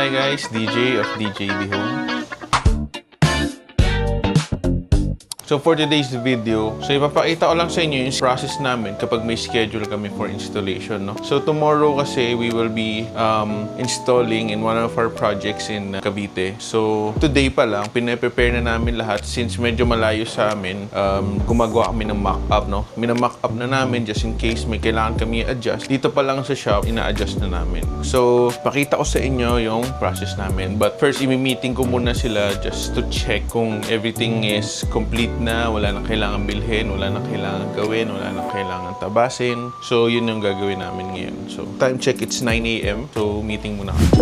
Hi guys, DJ of DJ The Home. So for today's video, so ipapakita ko lang sa inyo yung process namin kapag may schedule kami for installation, no? So tomorrow kasi we will be installing in one of our projects in Cavite. So today pa lang, pinaprepare na namin lahat since medyo malayo sa amin. Gumagawa kami ng mock-up, no? Mina-mock-up na namin just in case may kailangan kami i-adjust. Dito pa lang sa shop, ina-adjust na namin. So pakita ko sa inyo yung process namin. But first, imi-meeting ko muna sila just to check kung everything is complete na, wala nang kailangan bilhin, wala nang kailangan gawin, wala nang kailangan tabasin. So, yun yung gagawin namin ngayon. So, time check, it's 9 a.m. So, meeting muna kami.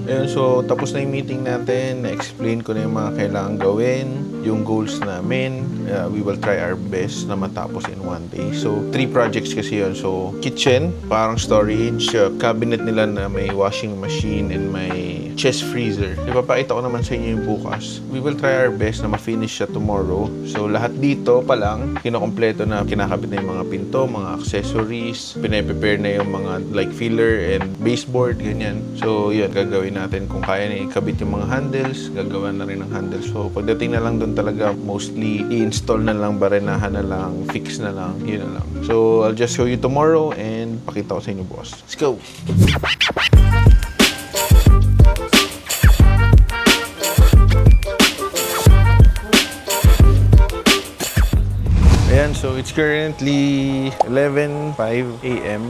Ayun, so tapos na yung meeting natin, na-explain ko na yung mga kailangan gawin, yung goals namin. We will try our best na matapos in one day. So, 3 projects kasi yun. So, kitchen, parang storage, cabinet nila na may washing machine and may chest freezer. Ipapakita ko naman sa inyo yung bukas. We will try our best na ma-finish siya tomorrow. So, lahat dito pa lang, kinokompleto na, kinakabit na yung mga pinto, mga accessories, pinaprepare na yung mga like filler and baseboard, ganyan. So, yun, gagawin natin kung kaya na ikabit yung mga handles, gagawa na rin ng handles. So, pagdating na lang doon talaga, mostly i-install na lang, barenahan na lang, fix na lang, yun na lang. So, I'll just show you tomorrow and pakita ko sa inyo, boss. Let's go! Ayan, so it's currently 11:05 a.m.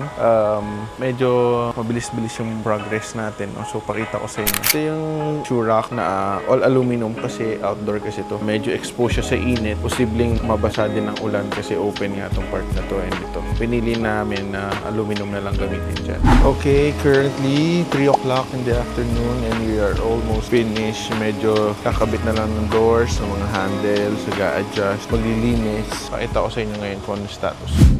Medyo mabilis-bilis yung progress natin, no? So, pakita ko sa inyo. Ito yung Churac na all aluminum kasi outdoor kasi to. Medyo exposed siya sa init. Posibleng mabasa din ng ulan kasi open nga itong part na to and ito. Pinili namin na aluminum na lang gamitin dyan. Okay, currently 3 o'clock in the afternoon and we are almost finished. Medyo kakabit na lang ng doors, ng mga handles, mag-a-adjust, maglilinis. Pakita ko sa inyo ngayon kung ano status.